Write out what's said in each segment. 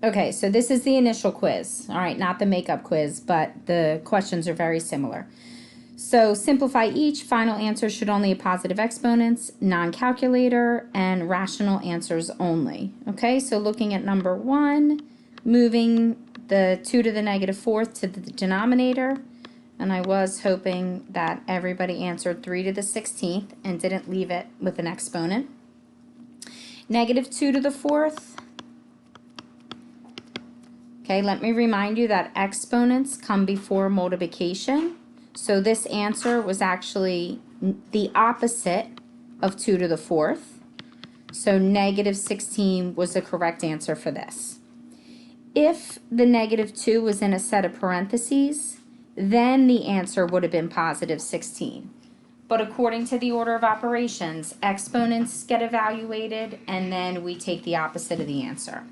Okay, so this is the initial quiz. All right, not the makeup quiz, but the questions are very similar. So simplify each. Final answer should only have positive exponents, non-calculator, and rational answers only. Okay, so looking at number 1, moving the 2 to the negative fourth to the denominator. And I was hoping that everybody answered 3 to the 16th and didn't leave it with an exponent. Negative 2 to the fourth. Okay, let me remind you that exponents come before multiplication. So this answer was actually the opposite of 2 to the fourth. So negative 16 was the correct answer for this. If the negative 2 was in a set of parentheses, then the answer would have been positive 16. But according to the order of operations, exponents get evaluated and then we take the opposite of the answer.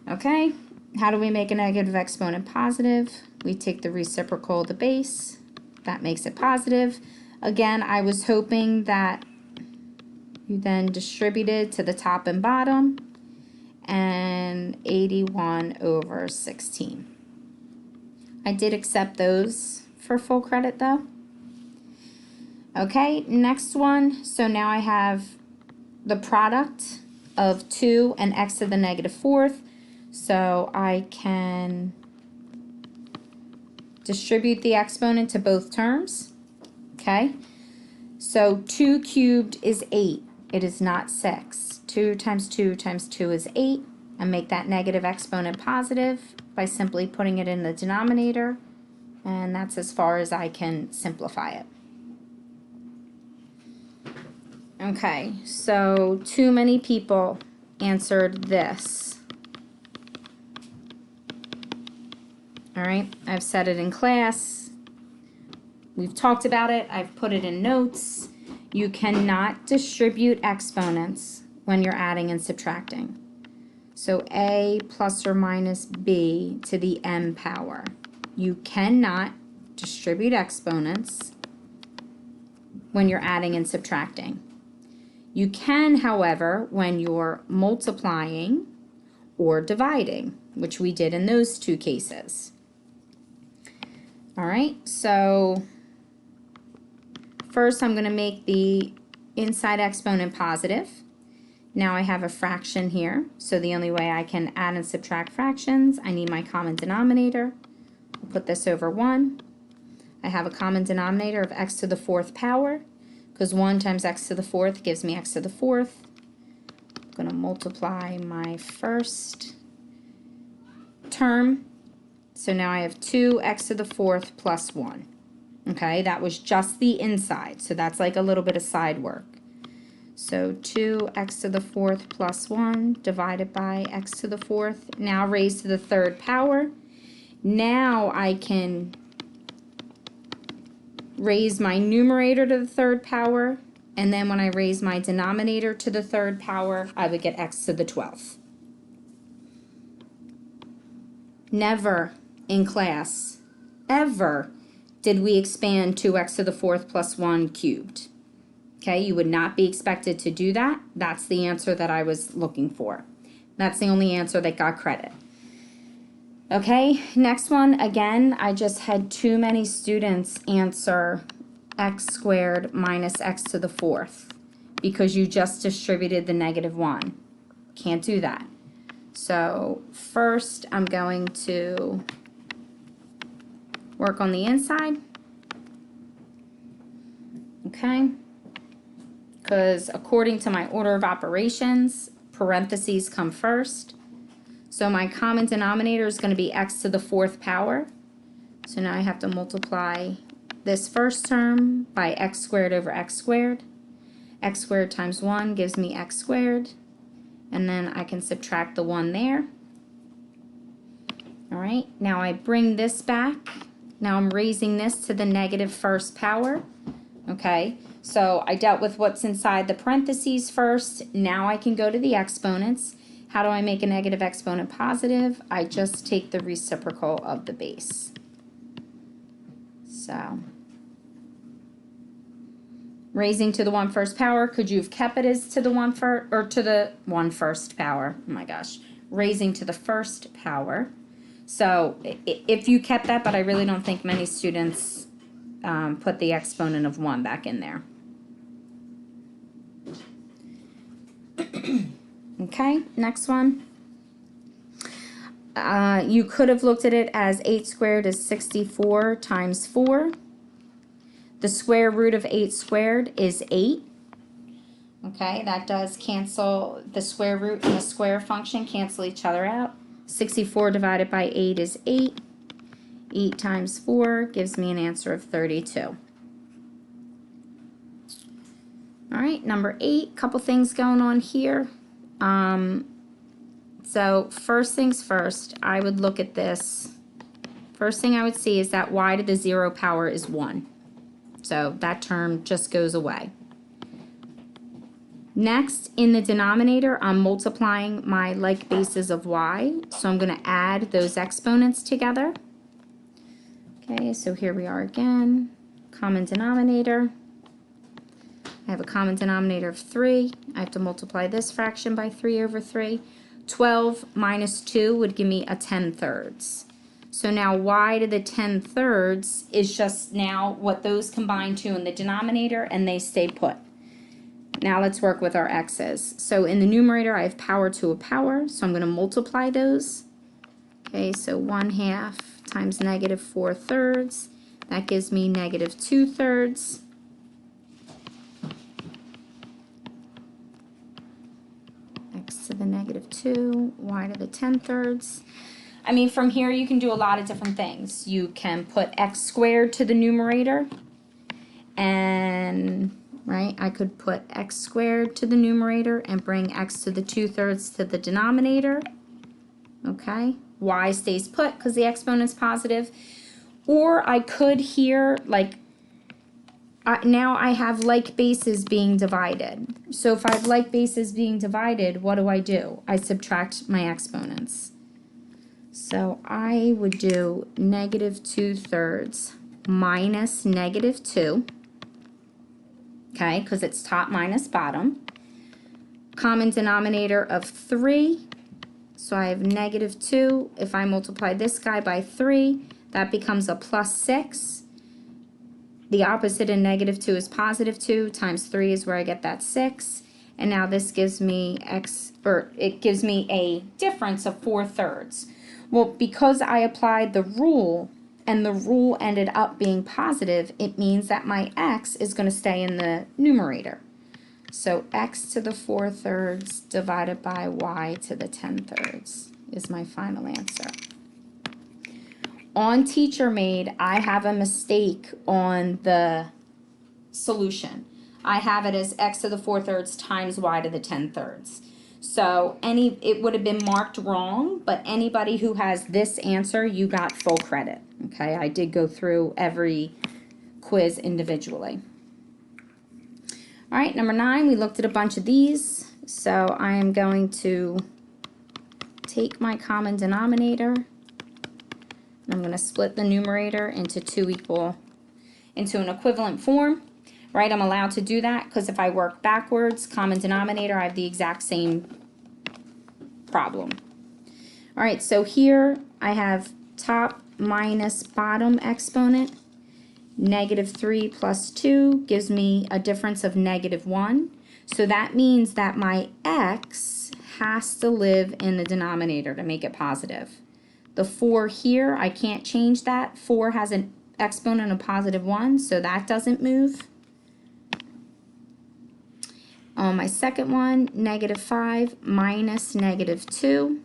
Okay, how do we make a negative exponent positive? We take the reciprocal of the base. That makes it positive. Again, I was hoping that you then distributed to the top and bottom, and 81 over 16. I did accept those for full credit though. Okay, next one. So now I have the product of 2 and x to the negative fourth. So I can distribute the exponent to both terms. Okay, so 2 cubed is 8. It is not 6. 2 times 2 times 2 is 8. And make that negative exponent positive by simply putting it in the denominator. And that's as far as I can simplify it. Okay, so too many people answered this. All right, I've said it in class. We've talked about it. I've put it in notes. You cannot distribute exponents when you're adding and subtracting. So a plus or minus b to the m power. You cannot distribute exponents when you're adding and subtracting. You can, however, when you're multiplying or dividing, which we did in those two cases. All right, so first I'm going to make the inside exponent positive. Now I have a fraction here, so the only way I can add and subtract fractions, I need my common denominator. I'll put this over 1. I have a common denominator of x to the 4th power, because 1 times x to the 4th gives me x to the 4th. I'm going to multiply my first term. So now I have 2x to the 4th plus 1. Okay, that was just the inside, so that's like a little bit of side work. So 2x to the 4th plus 1 divided by x to the 4th, now raised to the 3rd power. Now I can raise my numerator to the 3rd power, and then when I raise my denominator to the 3rd power, I would get x to the 12th. Never in class, ever, did we expand 2x to the 4th plus 1 cubed. Okay, you would not be expected to do that. That's the answer that I was looking for. That's the only answer that got credit. Okay, next one, again, I just had too many students answer x squared minus x to the 4th because you just distributed the negative 1. Can't do that. So first I'm going to work on the inside. Okay, because according to my order of operations, parentheses come first. So my common denominator is going to be x to the 4th power. So now I have to multiply this first term by x squared over x squared. X squared times 1 gives me x squared. And then I can subtract the 1 there. All right, now I bring this back. Now I'm raising this to the negative 1st power. Okay, so I dealt with what's inside the parentheses first. Now I can go to the exponents. How do I make a negative exponent positive? I just take the reciprocal of the base. So, raising to the 1/1 power, could you have kept it as to the 1/1 or to the 1/1 power? Oh my gosh. raising to the first power. So if you kept that, but I really don't think many students put the exponent of 1 back in there. Okay, next one. You could have looked at it as 8 squared is 64 times 4. The square root of 8 squared is 8. Okay, that does cancel, the square root and the square function cancel each other out. 64 divided by 8 is 8. 8 times 4 gives me an answer of 32. All right, number 8, couple things going on here. So first things first, I would look at this. First thing I would see is that y to the 0 power is 1. So that term just goes away. Next, in the denominator, I'm multiplying my like bases of y. So I'm going to add those exponents together. Okay, so here we are again. Common denominator. I have a common denominator of 3. I have to multiply this fraction by 3 over 3. 12 minus 2 would give me a 10/3. So now y to the 10/3 is just now what those combine to in the denominator, and they stay put. Now let's work with our x's. So in the numerator I have power to a power, so I'm going to multiply those. Okay, so 1/2 times negative 4/3. That gives me negative 2/3. X to the negative 2, y to the 10/3. I mean, from here you can do a lot of different things. You can put x squared to the numerator, and right, I could put x squared to the numerator and bring x to the 2/3 to the denominator. Okay, y stays put because the exponent's positive. Or I could here, like, now I have like bases being divided. So if I have like bases being divided, what do? I subtract my exponents. So I would do negative 2/3 minus negative 2. Okay, because it's top minus bottom. Common denominator of 3. So I have negative 2. If I multiply this guy by 3, that becomes a plus 6. The opposite in negative 2 is positive 2, times 3 is where I get that 6. And now this gives me it gives me a difference of 4/3. Well, because I applied the rule and the rule ended up being positive, it means that my x is going to stay in the numerator. So x to the 4/3 divided by y to the 10/3 is my final answer. On Teacher Made, I have a mistake on the solution. I have it as x to the 4/3 times y to the 10/3. So it would have been marked wrong, but anybody who has this answer, you got full credit. Okay, I did go through every quiz individually. All right, number 9, we looked at a bunch of these. So I am going to take my common denominator. I'm going to split the numerator into an equivalent form, right? I'm allowed to do that because if I work backwards, common denominator, I have the exact same problem. All right, so here I have top minus bottom exponent. Negative 3 plus 2 gives me a difference of negative 1. So that means that my x has to live in the denominator to make it positive. The 4 here, I can't change that. 4 has an exponent of positive 1, so that doesn't move. On my second one, negative 5 minus negative 2.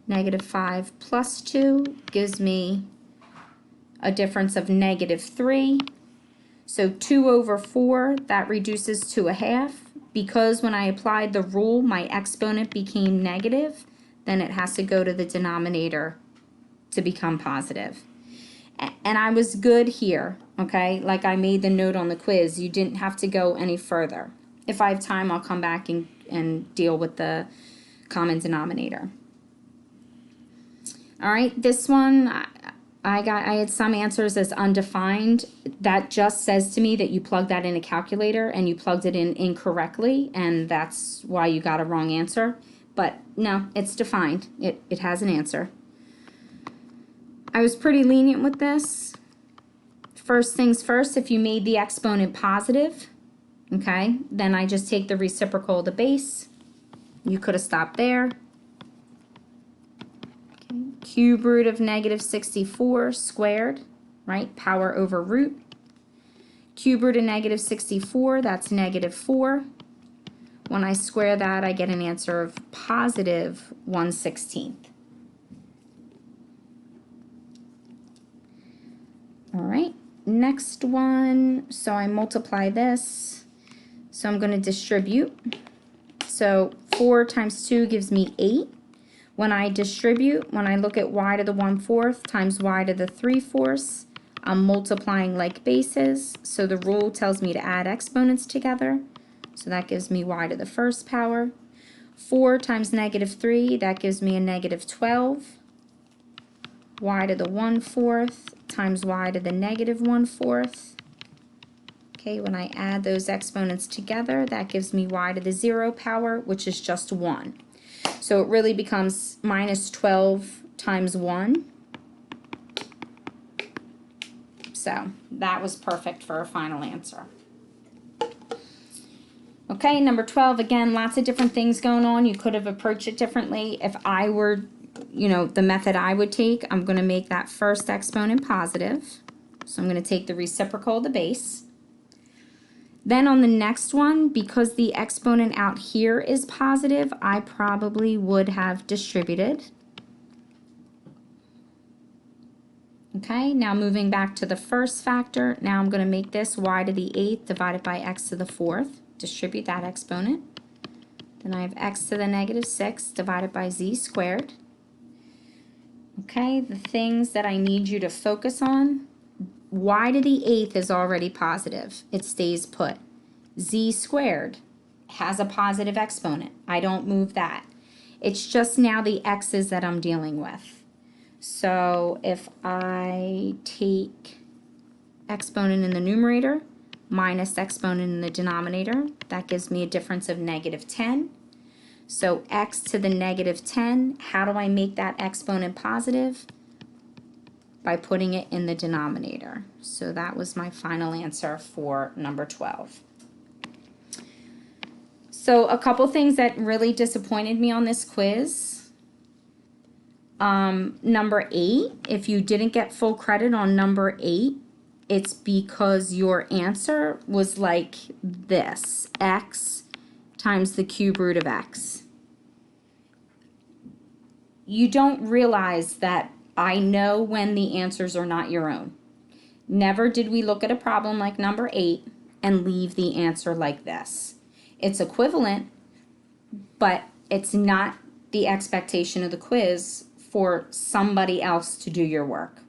Negative 5 plus 2 gives me a difference of negative 3. So 2 over 4, that reduces to a half. Because when I applied the rule, my exponent became negative, then it has to go to the denominator to become positive. And I was good here, okay? Like I made the note on the quiz, you didn't have to go any further. If I have time, I'll come back and deal with the common denominator. All right, this one, I had some answers as undefined. That just says to me that you plugged that in a calculator and you plugged it in incorrectly, and that's why you got a wrong answer. But no, it's defined. It has an answer. I was pretty lenient with this. First things first, if you made the exponent positive, okay, then I just take the reciprocal of the base. You could have stopped there. Okay. Cube root of negative 64 squared, right? Power over root. Cube root of negative 64, that's negative 4. When I square that, I get an answer of positive 1/16. All right, next one. So I multiply this. So I'm going to distribute. So 4 times 2 gives me 8. When I distribute, when I look at y to the 1/4 times y to the 3/4, I'm multiplying like bases. So the rule tells me to add exponents together. So that gives me y to the 1st power. 4 times negative 3, that gives me a negative 12. Y to the 1/4 times y to the negative 1/4. Okay, when I add those exponents together, that gives me y to the 0 power, which is just 1. So it really becomes minus 12 times 1. So that was perfect for a final answer. Okay, number 12, again, lots of different things going on. You could have approached it differently. If I were, the method I would take, I'm going to make that first exponent positive. So I'm going to take the reciprocal of the base. Then on the next one, because the exponent out here is positive, I probably would have distributed. Okay, now moving back to the first factor, now I'm going to make this y to the 8th divided by x to the 4th. Distribute that exponent. Then I have x to the negative 6 divided by z squared. Okay, the things that I need you to focus on, y to the 8th is already positive. It stays put. Z squared has a positive exponent. I don't move that. It's just now the x's that I'm dealing with. So if I take exponent in the numerator minus exponent in the denominator, that gives me a difference of negative 10. So x to the negative 10, how do I make that exponent positive? By putting it in the denominator. So that was my final answer for number 12. So a couple things that really disappointed me on this quiz. Number 8, if you didn't get full credit on number 8, it's because your answer was like this, x times the cube root of x. You don't realize that I know when the answers are not your own. Never did we look at a problem like number 8 and leave the answer like this. It's equivalent, but it's not the expectation of the quiz for somebody else to do your work.